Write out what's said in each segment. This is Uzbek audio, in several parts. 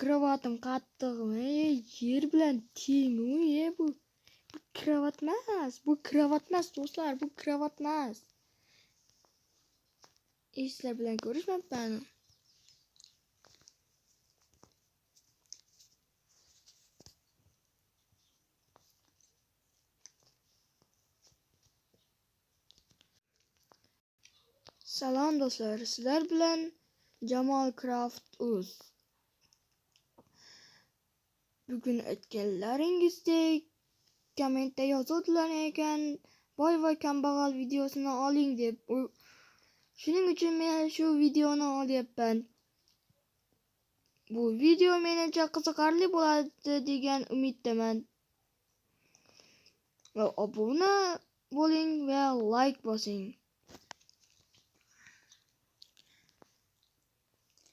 kravatim qattiq. Yer bilan teng bu. Bu kravat emas. Bu kravat emas do'stlar, bu kravat emas. Sizlar bilan ko'rishmayapman. Salom do'stlar, sizlar bilan Jamol Craft Uz. Bugun aytganlaringizdek kommentda yozuvdilar ekan, boy va kambag'al videosini oling deb. Shuning uchun men shu videoni olyapman. Bu video menimcha qiziqarli bo'ladi degan umiddaman. Va obuna bo'ling va like bosing.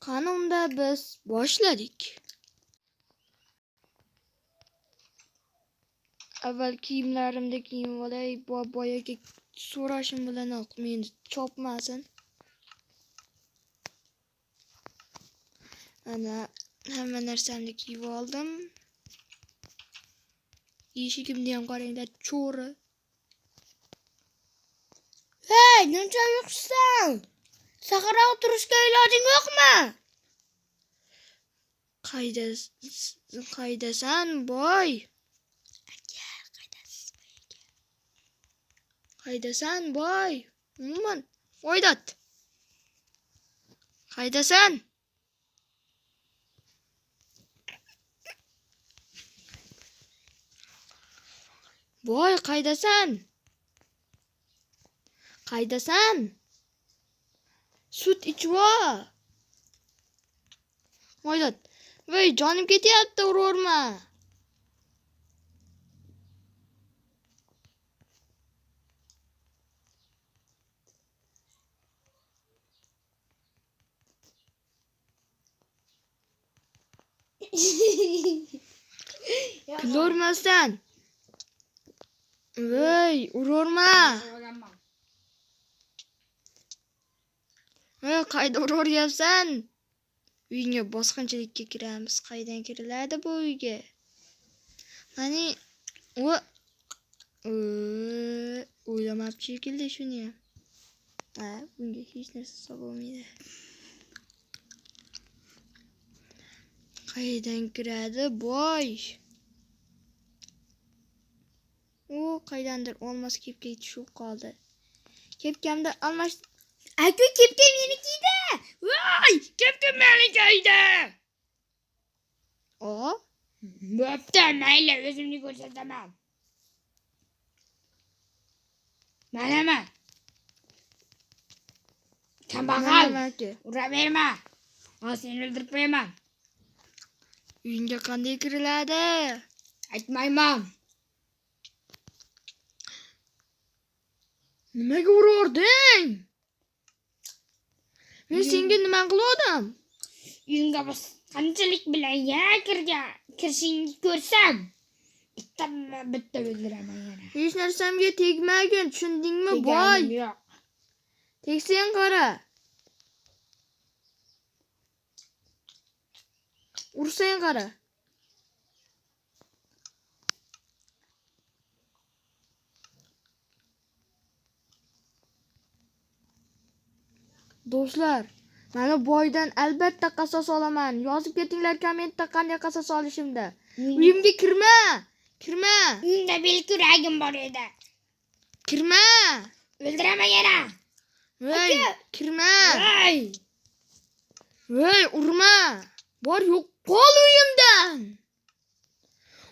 Qani unda biz boshladik. Avval kiyimlarimni kiyib olay, boyaga so'rashim bilanoq meni chopmasin. Ana hamma narsamni kiyib oldim. Eshigimni ham qaranglar, cho'ri. Hey, nima yo'qsan? Sahara o'tirishga ilojing yo'qmi? Qaydasan, boy? Qaydasan, boy? Umuman, qo'ydat. Qaydasan? Boy, qaydasan? Qaydasan? Sut ichvo. Qo'ydat. Voy, jonim ketyapti, urorma. Kulormasdan. Voy, urorma. Qayda uroryapsan? Uyingga bosqinchilikka kiramiz. Qaydan kiriladi bu uyga? Mani o'ylamabchi shekilli shuni ham. Bunga hech narsa sololmaydi. Qaydan kiradi boy? Qaydandir olmos kepka tushib qoldi. Kepkamda almash. Aka, kepkam menikida. Voy, kepkam menikida. Bo'pti, mayli, o'zimni ko'rsataman. Mana. Kambag'al, uraverma. Seni o'ldirib qo'yaman. Uyingga qanday kiriladi? Aytmayman. Nimaga urording? Men senga nima qildim? Uyingga qanchalik bilan kirishingni ko'rsam, bitta o'ldiraman yana. Hech narsamga tegmagin, tushundingmi, boy? Yo'q. Tegsang qara. Ursang qara. Do'stlar, mana boydan albatta qasos olaman. Yozib ketinglar kommentda qanday qasos olishimda. Uyimga kirma. Uyingda belkuragim bor edi. Kirma. O'ldiraman yana. Voy, kirma. Voy, urma. Bor yo'qol uyimdan.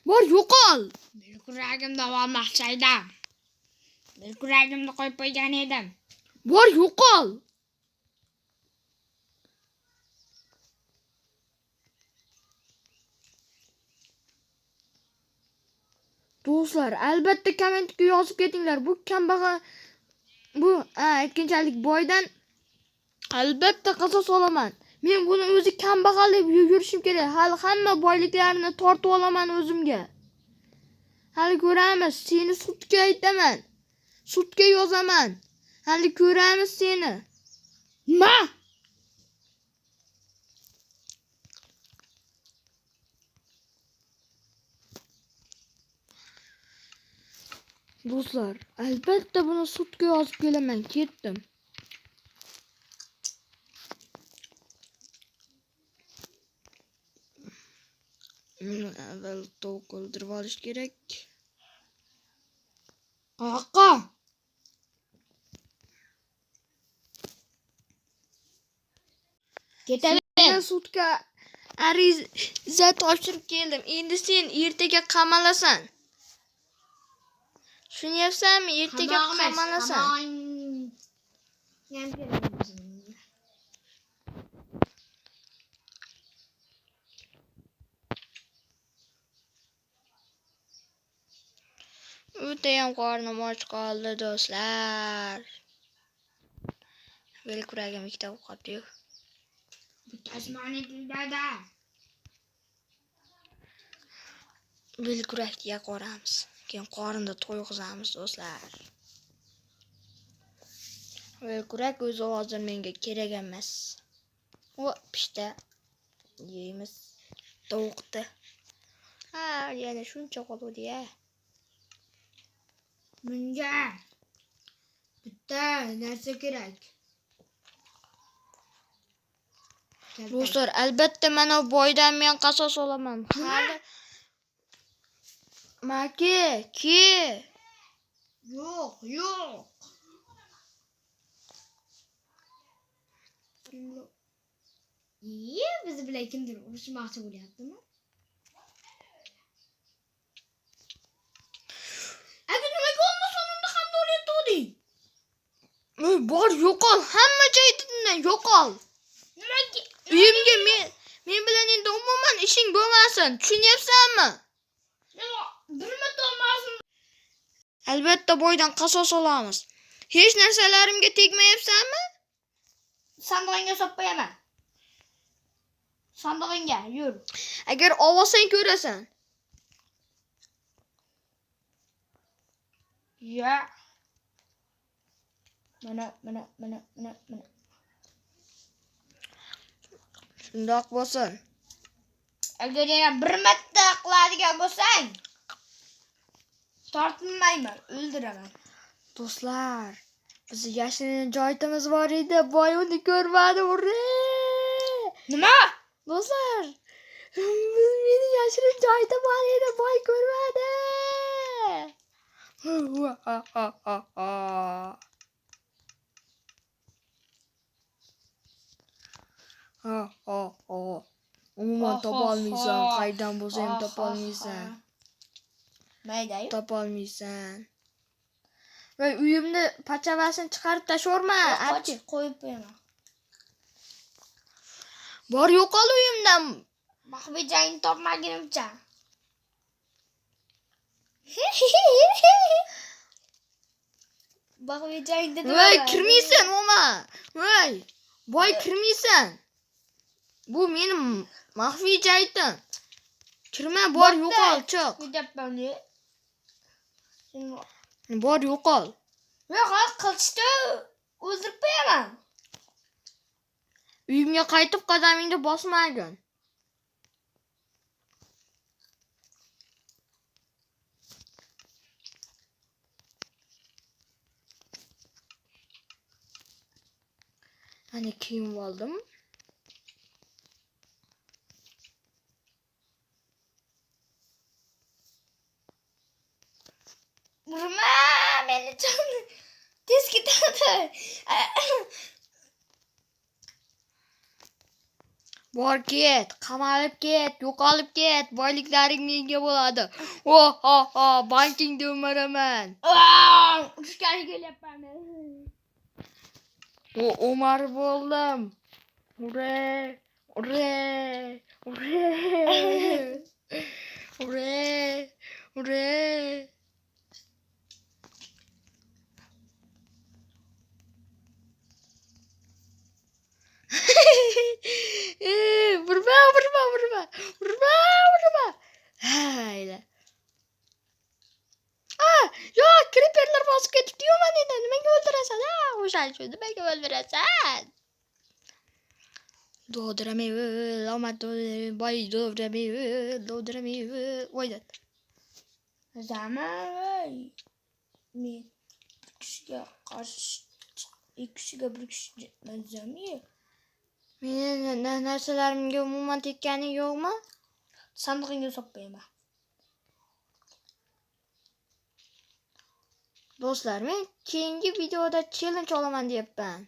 Bor yo'qol. Belkuragimni olmoqchi edim. Belkuragimni qo'yib qo'ygan edim. Bor yo'qol. Do'stlar, albatta kommentga yozib ketinglar. Bu kambag'al aytganchalik boydan albatta qasos olaman. Men buni o'zi kambag'al deb yurishim kerak. Hali hamma boyliklarini tortib olaman o'zimga. Hali ko'ramiz, seni sudga aytaman. Sudga yozaman. Hali ko'ramiz seni. Nima? Do'stlar, albatta buni sudga yozib kelaman. Ketdim. Avval tovuq o'ldirib olish kerak. Qayoqqa? Ketaver. Sudga ariza topshirib keldim. Endi sen ertaga qamalasan. Tushunyapsanmi? Ertaga qamalasan. O'tayam qornim och qoldi, do'stlar. Belkuragim ikkita bo'lib qoldi-yu. Bittasi manikilarda. Belkurakni yaqoramiz. Keyin qorinda to'yg'izamiz, do'stlar. Belkurak o'zi hozir menga kerak emas. O, pishta. Yeymiz tovuqni. Ha, yana shuncha qoldi-ya. Menga bitta narsa kerak. Do'stlar, albatta mana boydan men qasos olaman. Hali Maki, ki. Yo'q. Biz bilan kimdir urushmoqchi bo'lyaptimi? Agar nimaga olmasan unda ham o'rgatding. Bor, yo'qol. Hamma joydan yo'qol. Nimaga? Uyimga men bilan endi umuman ishing bo'lmasin. Tushunyapsanmi? Bir marta olmasin. Albatta boydan qasos olamiz. Hech narsalarimga tegmayapsanmi? Sandig'ingga solib qo'yaman. Sandig'ingga yur. Agar olsang ko'rasan. Ya. Mana. Shundoq bo'lsin. Agar yana bir marta qiladigan bo'lsang, tortinmayman, o'ldiraman. Do'stlar, biz yashirin joyimiz bor edi. Boy uni ko'rmadi. Ure! Nima? Do'stlar, meni yashirin joyda bor edi. Boy ko'rmadi. Umuman topolmaysan. Qaydan bo'lsa ham topolmaysan. Mayda-yu. Topolmaysan. Va uyimni pachavasini chiqarib tashlaverma. Qochib qo'yib qo'yaman. Bor, yo'qol uyimdan. Maxfiy jangni topmagunimcha. Maxfiy jangda Voy, kirmaysan, o'ma. Voy, boy kirmaysan. Bu mening maxfiy joyim. Kirma, bor, yo'qol, chiq. Kuyapman-ku. Bor, yo'qol. Yo'q, qilchdi. O'ldirib qo'yaman. Uyimga qaytib qadamingni bosmagin. Ana kiyim oldim. Urma, meni tez ketadi. Bor, ket, qamalib ket, yo'qolib ket. Boyliklaring menga bo'ladi. Bankingda o'maraman. Urushgani kelyapman. Umar bo'ldim. Ure. Urma. Hayla. Yo, creeperlar bosib ketibdi-yu meni. Nimaga o'ldirasan? O'shaning uchun nimaga o'ldirasan? Dovdiramay, boy dovdiramay. Voydat. Zaman. Men bir kishiga qarshi ikki kishiga bir kishi mazami. Meni narsalarimga umuman tekkani yo'qmi? Sandig'ingga solib qo'yaman. Do'stlar, men keyingi videoda challenge olaman deyapman.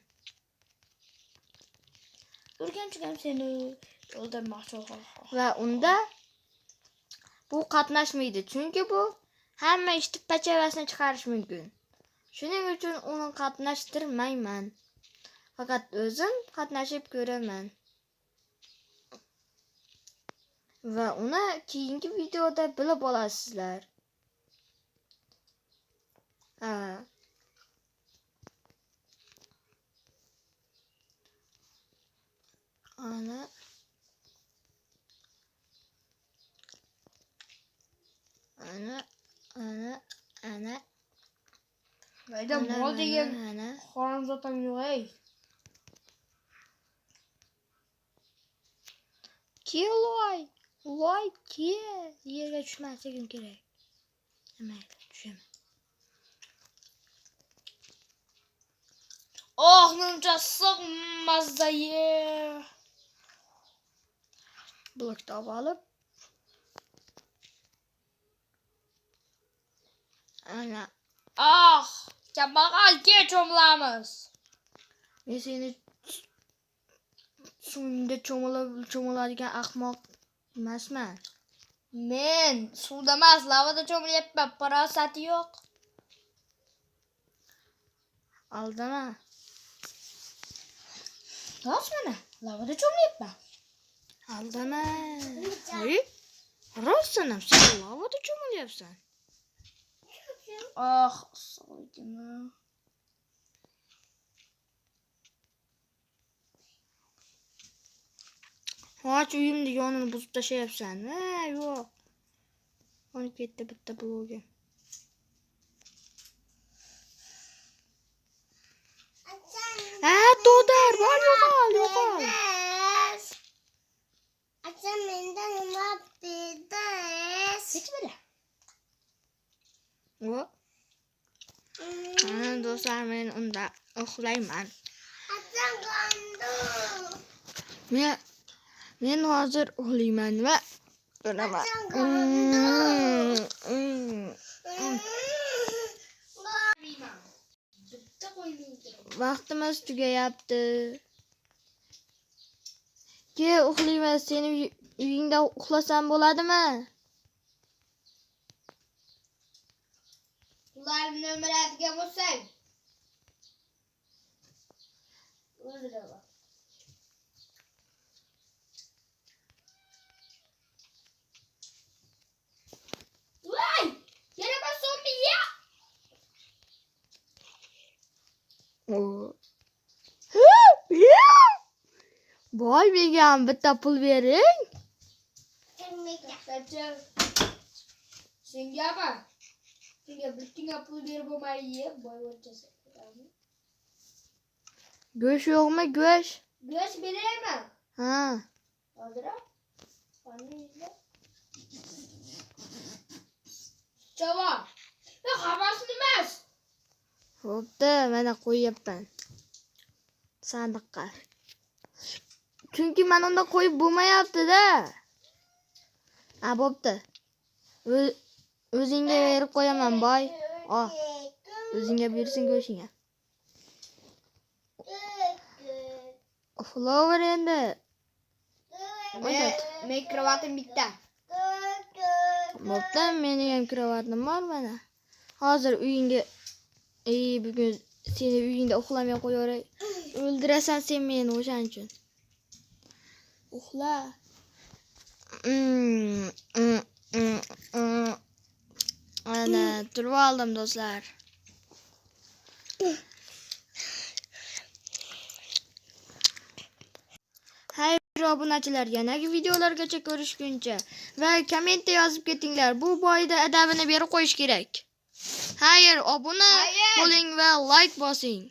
Urganchigam seni o'ldirmoqchi bo'lgan. Va unda bu qatnashmaydi, chunki bu hamma ishni pachavasini chiqarish mumkin. Shuning uchun uni qatnashtirmayman. Faqat o'zim qatnashib ko'raman. Va uni keyingi videoda bilib olasizlar. Ana Mayda mol degan xonzotam yo'q ey. Keloy, voy ke, yerga tushmasligim kerak. Mayli, tushaman. Oh, nimcha sig'mazda ye. Blokni olib, ana, kambag'alga cho'milamiz. men seni suvda cho'miladigan ahmoq emasman. Men suvda emas, lavada cho'milyapman. Parosati yo'q. Aldama. Rost mana, lavada cho'milyapman. Aldama. Hey, rostsanam sen lavada cho'milyapsan. So'ydimi. Ho'ch uyimni yonini buzib tashlayapsan. Yo'q. Qonib ketdi bitta blogim. Dodar, bor yo'qol. Acha mendan nima bedasiz? Hech biri. Yo'q. Do'stlar, men unda uxlayman. Men hozir uxlayman va o'laman. Vaqtimiz tugayapti. Ke uxlayman, seni uyingda uxlasam bo'ladimi? Ularni o'miradigan bo'lsang. O'ldiraman. Voy! Yana bir zombi ya. Boy, menga ham bitta pul bering. Sengami? Senga bir tinga pul berib bo'lmaydi, boy o'rtasi. Go'sht yo'qmi, go'sht? Go'sht beraymi? Ha. Hozir. Qani yuzda. Javob. Yo'q, hammasi emas. Bo'pti, mana qo'yapman. Sandiqqa. Chunki men unda qo'yib bo'lmayapti-da. Bo'pti. O'zingga berib qo'yaman, boy. O'zingga bersin go'shingga. Flower endi. Men kravatim bitta. Bo'pti, mening ham kravatim bor mana. Hozir uyingga bugun seni uyingda uxlamay qo'yaray. O'ldirasan sen meni o'shaning uchun. Uxla. Ana, turib oldim do'stlar. Hay obunachilar, yanagi videolargacha ko'rishguncha va kommentda yozib ketinglar. Bu boyda adabini berib qo'yish kerak. Hayır, obuna bo'ling va like bosing.